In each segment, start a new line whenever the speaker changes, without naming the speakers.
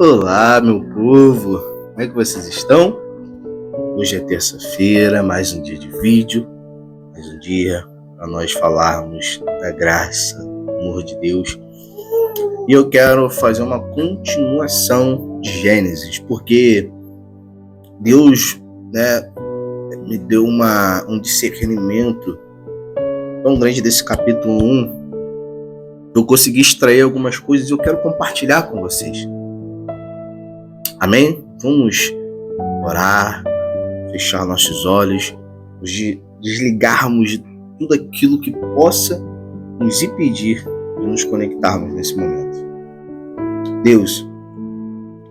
Olá, meu povo! Como é que vocês estão? Hoje é terça-feira, mais um dia de vídeo, mais um dia para nós falarmos da graça, do amor de Deus. E eu quero fazer uma continuação de Gênesis, porque Deus, me deu um discernimento tão grande desse capítulo 1. Eu consegui extrair algumas coisas e eu quero compartilhar com vocês. Amém? Vamos orar, fechar nossos olhos, desligarmos de tudo aquilo que possa nos impedir de nos conectarmos nesse momento. Deus,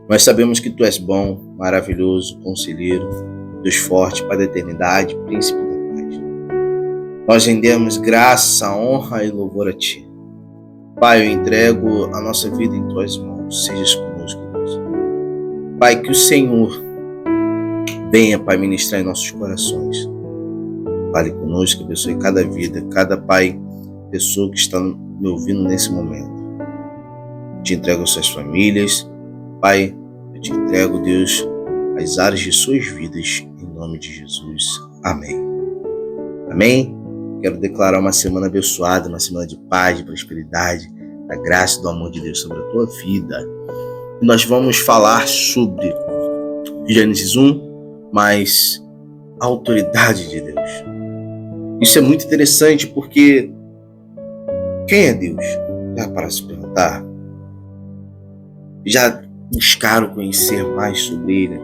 nós sabemos que Tu és bom, maravilhoso, conselheiro, Deus forte, Pai da eternidade, príncipe da paz. Nós rendemos graça, honra e louvor a Ti. Pai, eu entrego a nossa vida em Tuas mãos, sejas conosco, Deus. Pai, que o Senhor venha, Pai, ministrar em nossos corações. Fale conosco, abençoe cada vida, cada Pai, pessoa que está me ouvindo nesse momento. Eu te entrego as suas famílias. Pai, eu te entrego, Deus, as áreas de suas vidas, em nome de Jesus. Amém. Amém? Quero declarar uma semana abençoada, uma semana de paz, de prosperidade, da graça e do amor de Deus sobre a tua vida. E nós vamos falar sobre Gênesis 1, mas a autoridade de Deus. Isso é muito interessante porque quem é Deus? Já para se perguntar? Já buscaram conhecer mais sobre Ele?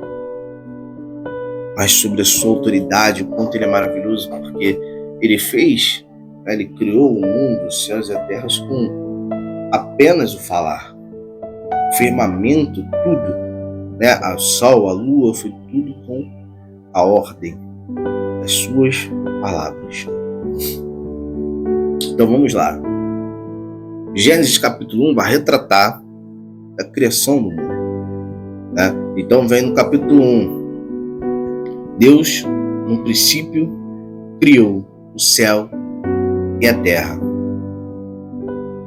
Mais sobre a sua autoridade, o quanto Ele é maravilhoso, porque Ele fez, Ele criou o mundo, os céus e a terra com apenas o falar. O firmamento, tudo, o sol, a lua, foi tudo com a ordem das suas palavras. Então vamos lá. Gênesis capítulo 1 vai retratar a criação do mundo. Então vem no capítulo 1. Deus, no princípio, criou o céu e a terra.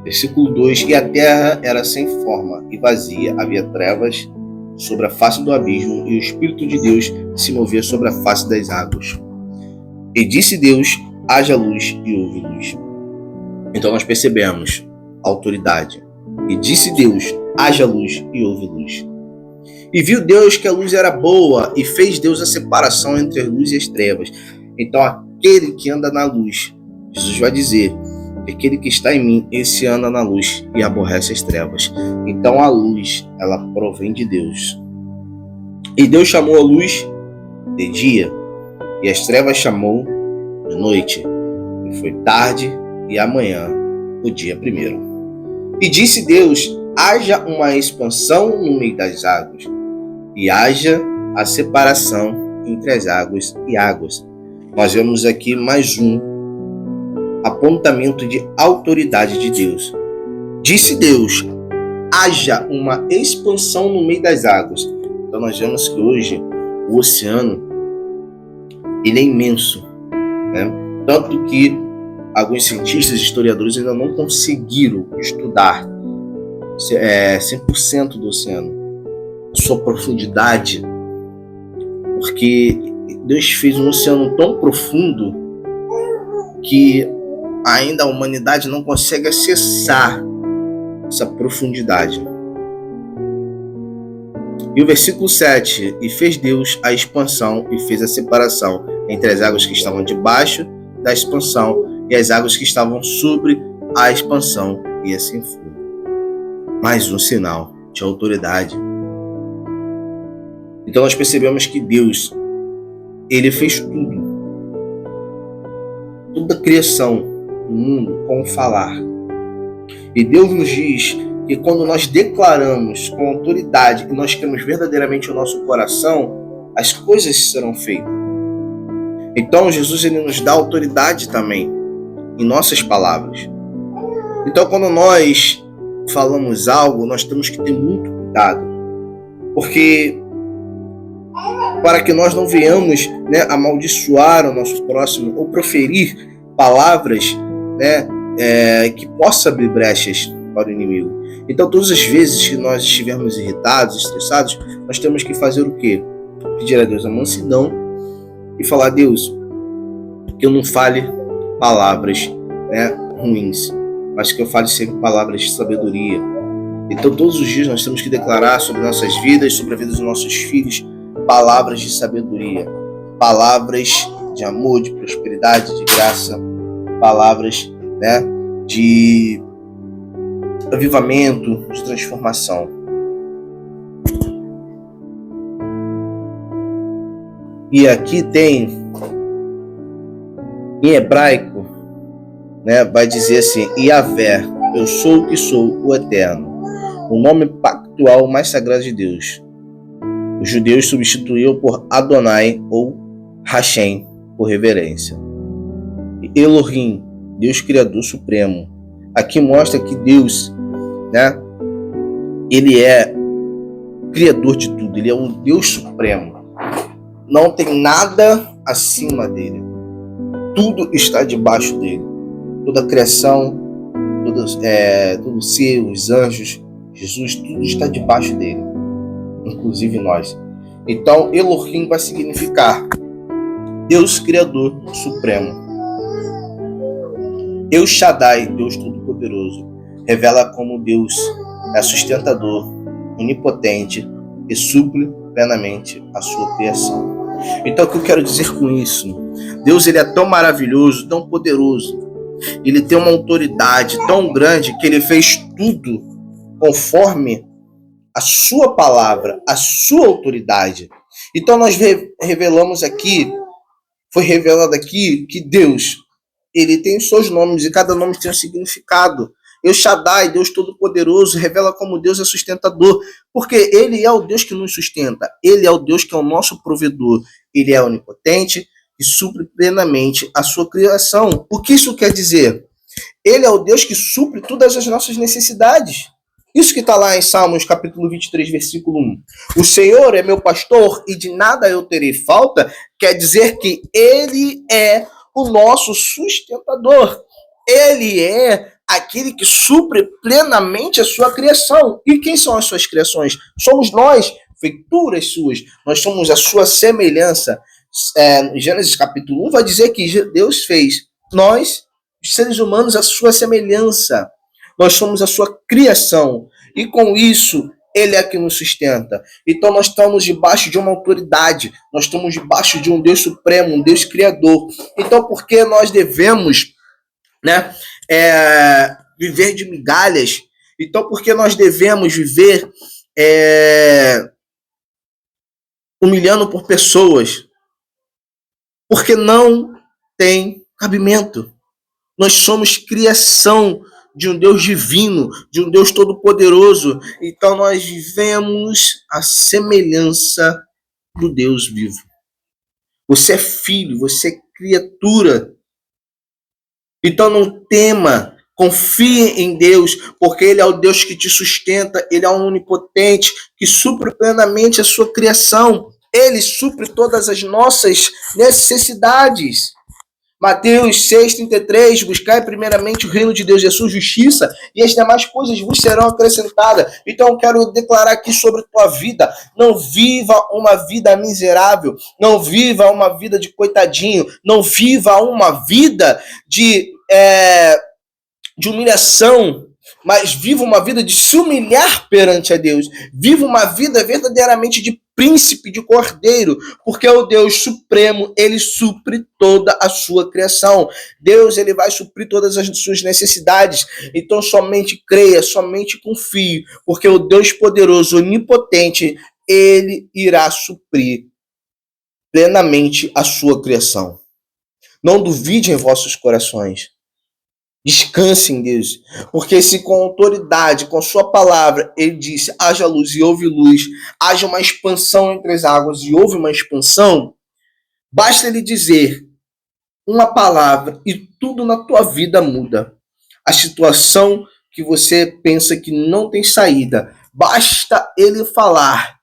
Versículo 2. E a terra era sem forma e vazia, havia trevas sobre a face do abismo, e o Espírito de Deus se movia sobre a face das águas. E disse Deus, haja luz, e houve luz. Então nós percebemos a autoridade. E disse Deus, haja luz, e houve luz. E viu Deus que a luz era boa, e fez Deus a separação entre a luz e as trevas. Então aquele que anda na luz, Jesus vai dizer, aquele que está em mim, esse anda na luz e aborrece as trevas. Então a luz, ela provém de Deus. E Deus chamou a luz de dia, e as trevas chamou de noite. E foi tarde e amanhã, o dia primeiro. E disse Deus, haja uma expansão no meio das águas, e haja a separação entre as águas e águas. Nós vemos aqui mais um apontamento de autoridade de Deus. Disse Deus, haja uma expansão no meio das águas. Então nós vemos que hoje o oceano, ele é imenso, Tanto que alguns cientistas e historiadores ainda não conseguiram estudar 100% do oceano, sua profundidade, porque Deus fez um oceano tão profundo que ainda a humanidade não consegue acessar essa profundidade. E o versículo 7, e fez Deus a expansão e fez a separação entre as águas que estavam debaixo da expansão e as águas que estavam sobre a expansão, e assim foi. Mais um sinal de autoridade. Então nós percebemos que Deus, Ele fez tudo. Toda a criação do mundo com o falar. E Deus nos diz que quando nós declaramos com autoridade e nós temos verdadeiramente o nosso coração, as coisas serão feitas. Então Jesus, ele nos dá autoridade também em nossas palavras. Então quando nós falamos algo, nós temos que ter muito cuidado, porque para que nós não venhamos amaldiçoar o nosso próximo ou proferir palavras que possam abrir brechas para o inimigo. Então, todas as vezes que nós estivermos irritados, estressados, nós temos que fazer o quê? Pedir a Deus a mansidão e falar: Deus, que eu não fale palavras, ruins, mas que eu fale sempre palavras de sabedoria. Então, todos os dias nós temos que declarar sobre nossas vidas, sobre a vida dos nossos filhos, palavras de sabedoria, palavras de amor, de prosperidade, de graça, palavras, de avivamento, de transformação. E aqui tem, em hebraico, vai dizer assim: Yahvé, eu sou o que sou, o Eterno, o nome pactual mais sagrado de Deus. Os judeus substituíram por Adonai ou Hashem, por reverência. Elohim, Deus Criador Supremo. Aqui mostra que Deus, ele é Criador de tudo, ele é um Deus Supremo. Não tem nada acima dele. Tudo está debaixo dele. Toda a criação, todo ser, os anjos, Jesus, tudo está debaixo dele, inclusive nós. Então, Elohim vai significar Deus Criador Supremo. El Shaddai, Deus Todo-Poderoso, revela como Deus é sustentador, onipotente e supre plenamente a sua criação. Então, o que eu quero dizer com isso? Deus, ele é tão maravilhoso, tão poderoso. Ele tem uma autoridade tão grande que ele fez tudo conforme a sua palavra, a sua autoridade. Então nós revelamos aqui, foi revelado aqui que Deus, ele tem os seus nomes e cada nome tem um significado. El Shaddai, Deus Todo-Poderoso, revela como Deus é sustentador, porque ele é o Deus que nos sustenta, ele é o Deus que é o nosso provedor, ele é onipotente e supre plenamente a sua criação. O que isso quer dizer? Ele é o Deus que supre todas as nossas necessidades. Isso que está lá em Salmos capítulo 23, versículo 1. O Senhor é meu pastor e de nada eu terei falta, quer dizer que ele é o nosso sustentador. Ele é aquele que supre plenamente a sua criação. E quem são as suas criações? Somos nós, feituras suas. Nós somos a sua semelhança. Gênesis capítulo 1 vai dizer que Deus fez nós, os seres humanos, a sua semelhança. Nós somos a sua criação. E com isso, ele é que nos sustenta. Então nós estamos debaixo de uma autoridade. Nós estamos debaixo de um Deus supremo, um Deus criador. Então por que nós devemos viver de migalhas? Então por que nós devemos viver humilhando por pessoas? Porque não tem cabimento. Nós somos criação de um Deus divino, de um Deus todo-poderoso. Então nós vivemos a semelhança do Deus vivo. Você é filho, você é criatura. Então não tema, confie em Deus, porque ele é o Deus que te sustenta, ele é o onipotente, que supre plenamente a sua criação. Ele supre todas as nossas necessidades. Mateus 6,33, buscai primeiramente o reino de Deus e a sua justiça, e as demais coisas vos serão acrescentadas. Então eu quero declarar aqui sobre a tua vida: não viva uma vida miserável, não viva uma vida de coitadinho, não viva uma vida de humilhação, mas viva uma vida de se humilhar perante a Deus. Viva uma vida verdadeiramente de príncipe, de cordeiro, porque o Deus supremo, ele supre toda a sua criação. Deus, ele vai suprir todas as suas necessidades. Então somente creia, somente confie, porque o Deus poderoso, onipotente, ele irá suprir plenamente a sua criação. Não duvide em vossos corações. Descanse em Deus, porque se com autoridade, com sua palavra, ele disse: haja luz e houve luz, haja uma expansão entre as águas e houve uma expansão, basta ele dizer uma palavra e tudo na tua vida muda. A situação que você pensa que não tem saída, basta ele falar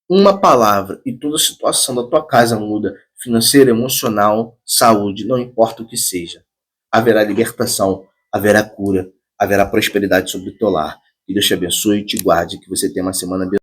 uma palavra e toda a situação da tua casa muda, financeira, emocional, saúde, não importa o que seja. Haverá libertação, haverá cura, haverá prosperidade sobre o teu lar. Que Deus te abençoe e te guarde, que você tenha uma semana abençoada.